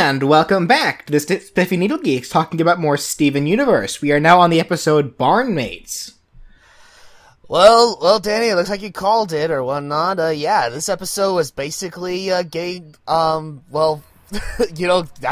And welcome back to the SpiffyNeedleGeeks talking about more Steven Universe. We are now on the episode Barnmates. Well, Danny, it looks like you called it or whatnot. Yeah, this episode was basically that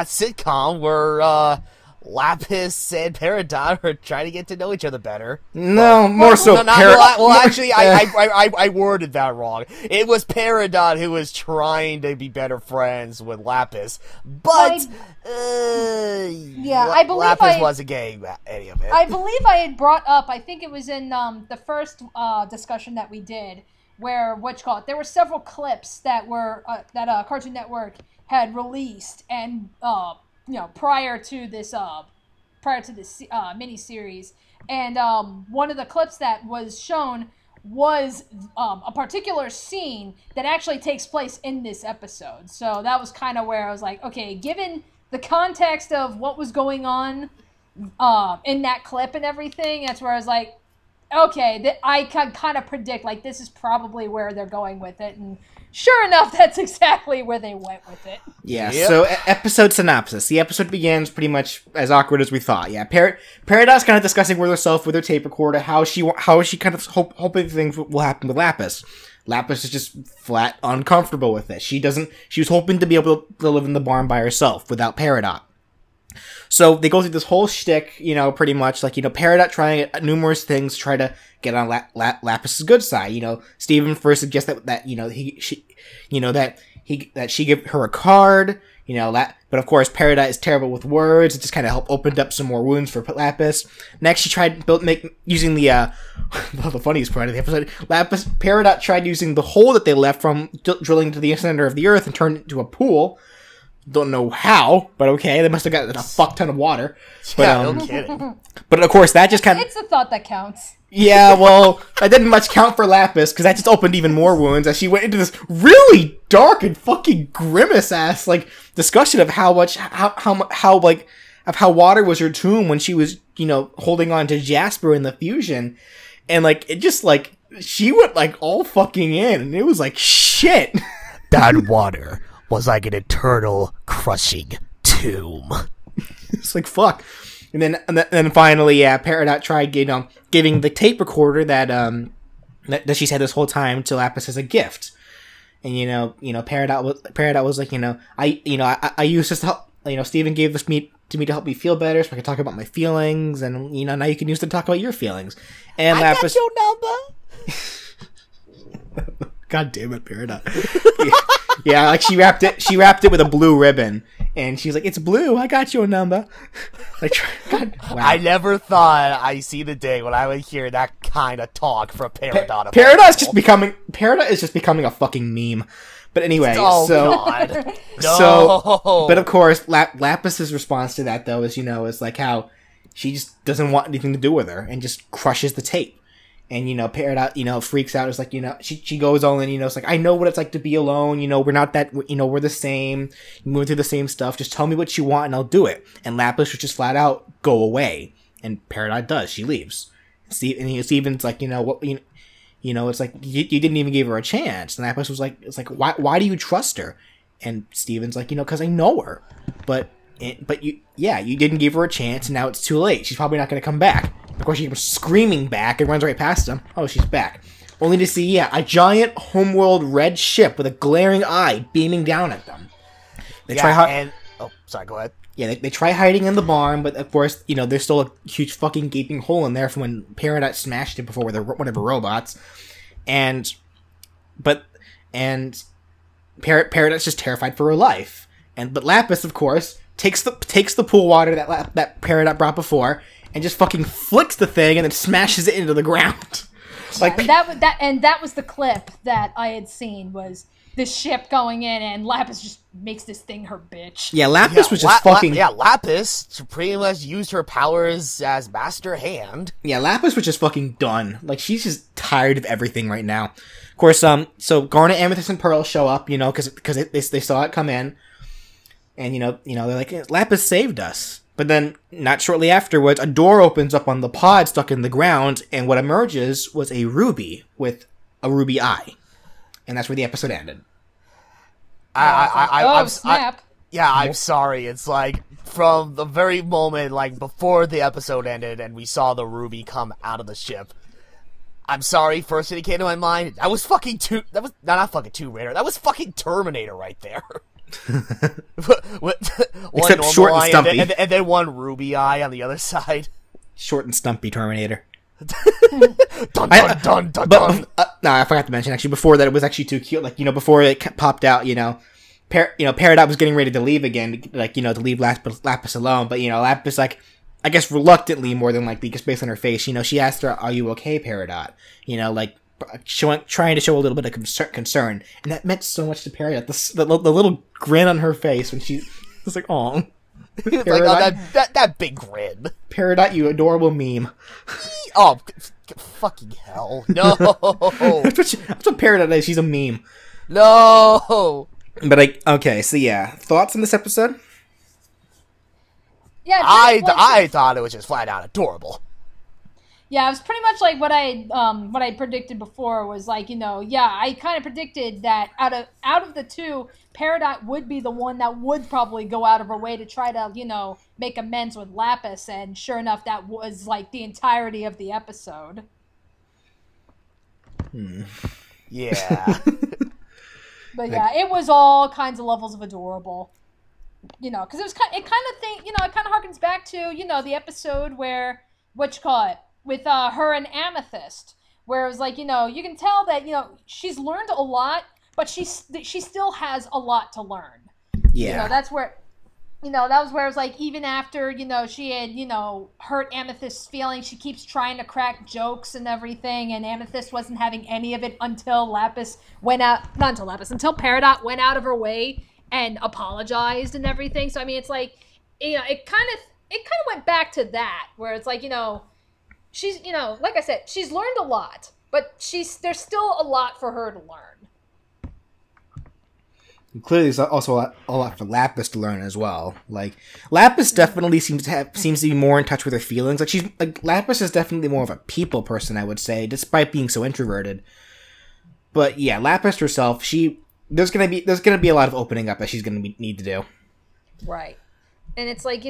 sitcom where Lapis and Peridot are trying to get to know each other better. Actually, I worded that wrong. It was Peridot who was trying to be better friends with Lapis, but I believe Lapis wasn't getting any of it. I believe I had brought up. I think it was in the first discussion that we did, where there were several clips that were that Cartoon Network had released, and prior to this miniseries, and one of the clips that was shown was a particular scene that actually takes place in this episode. So that was kind of where I was like, okay, given the context of what was going on in that clip and everything, that's where I was like, okay, I can kind of predict, like, this is probably where they're going with it, and sure enough, that's exactly where they went with it. Yeah, so episode synopsis. The episode begins pretty much as awkward as we thought. Yeah, Peridot's kind of discussing with herself with her tape recorder how she kind of hoping things will happen with Lapis. Lapis is just flat uncomfortable with it. She was hoping to be able to live in the barn by herself without Peridot. So they go through this whole shtick, pretty much like, Peridot trying numerous things to try to get on Lapis's good side. Steven first suggests that she give her a card, but of course Peridot is terrible with words. It just kind of opened up some more wounds for Lapis. Next, she tried using the funniest part of the episode. Peridot tried using the hole that they left from drilling to the center of the earth and turned it into a pool. Don't know how, but okay, they must have got a fuck ton of water. But, no kidding. But of course, that just kind of... It's the thought that counts. Yeah, well, that didn't much count for Lapis, because that just opened even more wounds as she went into this really dark and fucking grimace-ass, discussion of how water was her tomb when she was, holding on to Jasper in the fusion. And, she went, all fucking in, and it was shit. That water was like an eternal crushing tomb. It's fuck. And then finally, Peridot tried, giving the tape recorder that she's had this whole time to Lapis as a gift. And Peridot was like, I used this to help. Steven gave this to me to help me feel better, so I could talk about my feelings, and now you can use it to talk about your feelings. And Lapis, got your number. God damn it, Peridot. Yeah, she wrapped it with a blue ribbon, and she's like, "It's blue. I got your number." God, wow. I never thought I'd see the day when I would hear that kind of talk from Peridot. Peridot is just becoming a fucking meme. But anyway, God. No. But of course, Lapis's response to that though is how she just doesn't want anything to do with her and just crushes the tape. And, Peridot, freaks out. It's she goes all in, it's I know what it's like to be alone. We're not that, we're the same. We went through the same stuff. Just tell me what you want and I'll do it. And Lapis would just flat out go away. And Peridot does. She leaves. Steven's what, it's you didn't even give her a chance. And Lapis was why do you trust her? And Steven's because I know her. But you didn't give her a chance and now it's too late. She's probably not going to come back. Of course, she comes screaming back and runs right past them. Oh, she's back. Only to see, a giant homeworld red ship with a glaring eye beaming down at them. Go ahead. Yeah, they try hiding in the barn, but of course, there's still a huge fucking gaping hole in there from when Peridot smashed it before with one of her robots. But Peridot's just terrified for her life. But Lapis, of course, takes the pool water that Peridot brought before, and just fucking flicks the thing and then smashes it into the ground. That was the clip that I had seen, was this ship going in and Lapis just makes this thing her bitch. Yeah, Lapis was just fucking... Lapis pretty much used her powers as master hand. Yeah, Lapis was just fucking done. She's just tired of everything right now. Of course, so Garnet, Amethyst, and Pearl show up, because they saw it come in. And, they're like, Lapis saved us. But then, not shortly afterwards, a door opens up on the pod stuck in the ground, and what emerges was a ruby with a ruby eye. And that's where the episode ended. Snap. Yeah, I'm sorry. It's like, from the very moment, like, before the episode ended and we saw the ruby come out of the ship, I'm sorry, first thing that came to my mind, that was fucking not fucking Tomb Raider, that was fucking Terminator right there. One Except short and eye stumpy. and then one ruby eye on the other side. Short and stumpy Terminator. Dun, dun, dun, dun, dun. No, I forgot to mention, actually, before that, it was actually too cute. Like, before it popped out, Peridot was getting ready to leave again, like, to leave Lapis alone. But, Lapis, like, I guess reluctantly, more than likely, just based on her face, she asked her, "Are you okay, Peridot?" Like, trying to show a little bit of concern. And that meant so much to Peridot. The little grin on her face when she was like, "Aw." Like, oh, that big grin. Peridot, you adorable meme. Oh, fucking hell. No. That's what Peridot is. She's a meme. No. But okay, so yeah. Thoughts on this episode? Yeah, I thought it was just flat out adorable. Yeah, it was pretty much like what I predicted before was like, I kind of predicted that out of the two, Peridot would be the one that would probably go out of her way to try to, make amends with Lapis, and sure enough, that was like the entirety of the episode. Yeah. But yeah, it was all kinds of levels of adorable. Because it kind of harkens back to, the episode where, with her and Amethyst, where it was like, you can tell that, she's learned a lot, but she still has a lot to learn. Yeah. That's where, that was where it was like, even after, she had, hurt Amethyst's feelings, she keeps trying to crack jokes and everything, and Amethyst wasn't having any of it until until Peridot went out of her way and apologized and everything. So, I mean, it's like, it kind of went back to that, where it's like, she's, like I said, she's learned a lot, but there's still a lot for her to learn. Clearly, there's also a lot for Lapis to learn as well. Like, Lapis definitely seems to be more in touch with her feelings. Like, Lapis is definitely more of a people person, I would say, despite being so introverted. But yeah, Lapis herself, there's gonna be a lot of opening up that she's gonna need to do. Right. And it's like,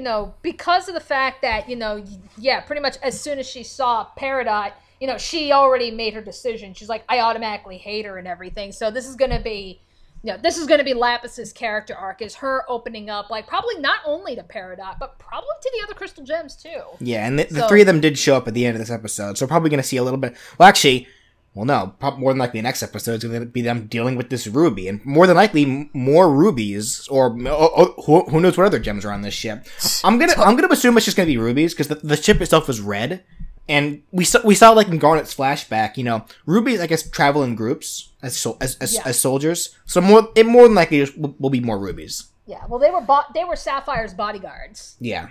because of the fact that, pretty much as soon as she saw Peridot, she already made her decision. She's like, I automatically hate her and everything. So this is gonna be Lapis's character arc, is her opening up, like, probably not only to Peridot, but probably to the other crystal gems too. Yeah, and the three of them did show up at the end of this episode, so we're probably gonna see a little bit. Well, actually. Well, no, more than likely the next episode is going to be them dealing with this ruby, and more than likely more rubies, or who knows what other gems are on this ship. I'm gonna assume it's just going to be rubies, because the ship itself was red, and we saw like in Garnet's flashback, rubies I guess travel in groups as soldiers, so more than likely will be more rubies. Yeah, well they were Sapphire's bodyguards. Yeah.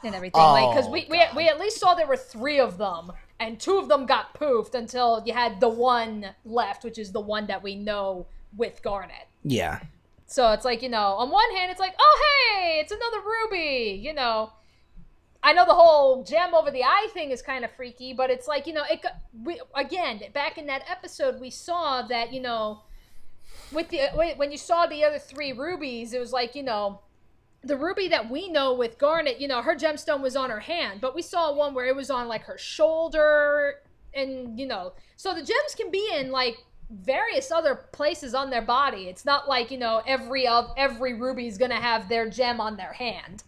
And everything, because we at least saw there were 3 of them. And 2 of them got poofed until you had the one left, which is the one that we know with Garnet. Yeah. So it's like, on one hand, it's like, oh, hey, it's another ruby, I know the whole gem over the eye thing is kind of freaky, but it's like, again, back in that episode, we saw that, when you saw the other 3 rubies, it was like, the ruby that we know with Garnet, her gemstone was on her hand, but we saw one where it was on, like, her shoulder, and, so the gems can be in, like, various other places on their body. It's not like, every ruby's gonna have their gem on their hand.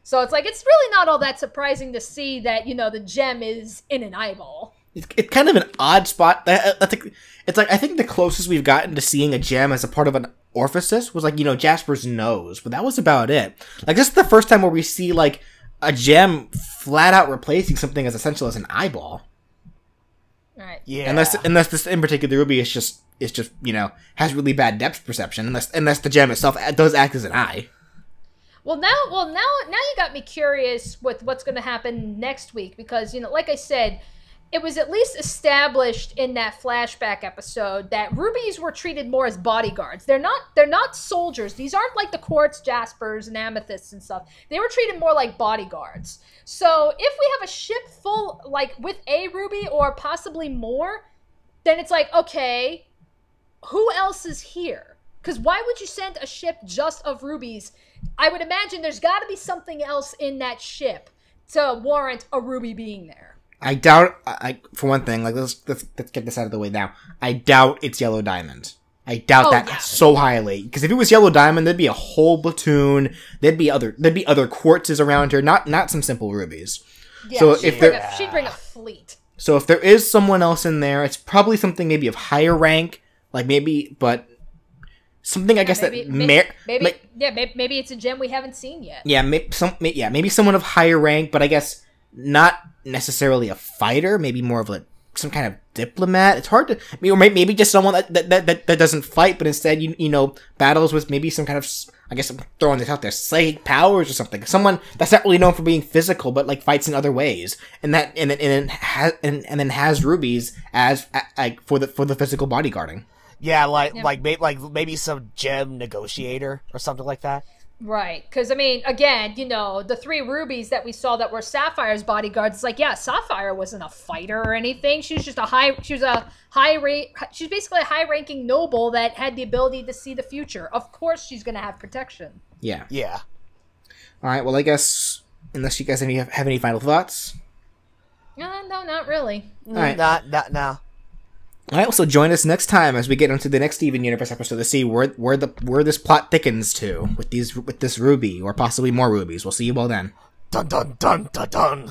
So it's like, it's really not all that surprising to see that, the gem is in an eyeball. It's kind of an odd spot. It's like, I think the closest we've gotten to seeing a gem as a part of an orifice was like, Jasper's nose, but that was about it. Like, this is the first time where we see like a gem flat out replacing something as essential as an eyeball. Right. Yeah. Unless this in particular ruby is just has really bad depth perception. Unless the gem itself does act as an eye. Well, now you got me curious with what's going to happen next week, because like I said, it was at least established in that flashback episode that rubies were treated more as bodyguards. They're not soldiers. These aren't like the quartz jaspers and amethysts and stuff. They were treated more like bodyguards. So if we have a ship full, like, with a ruby or possibly more, then it's like, okay, who else is here? Because why would you send a ship just of rubies? I would imagine there's got to be something else in that ship to warrant a ruby being there. I doubt, for one thing, like, let's get this out of the way now. I doubt it's Yellow Diamond. I doubt that so highly. Because if it was Yellow Diamond, there'd be a whole platoon. There'd be other quartzes around her, not some simple rubies. Yeah, so she'd bring a fleet. So if there is someone else in there, it's probably something maybe of higher rank, like maybe, but something I guess maybe it's a gem we haven't seen yet. Yeah, maybe someone of higher rank, but I guess not necessarily a fighter. Maybe more of some kind of diplomat. It's hard to, or maybe just someone that doesn't fight, but instead battles with maybe some kind of, I guess I'm throwing this out there, psychic powers or something. Someone that's not really known for being physical, but like fights in other ways, and then has rubies as for the physical bodyguarding. Yeah, like maybe some gem negotiator or something like that. Right, because I mean, again, the 3 rubies that we saw that were Sapphire's bodyguards. It's like, yeah, Sapphire wasn't a fighter or anything. She was just she's basically a high-ranking noble that had the ability to see the future. Of course, she's gonna have protection. Yeah. Yeah. All right. Well, I guess unless you guys have any final thoughts. No, not really. All right. Not now. All right, so join us next time as we get into the next Steven Universe episode to see where this plot thickens to with this ruby or possibly more rubies. We'll see you all then. Dun dun dun dun dun.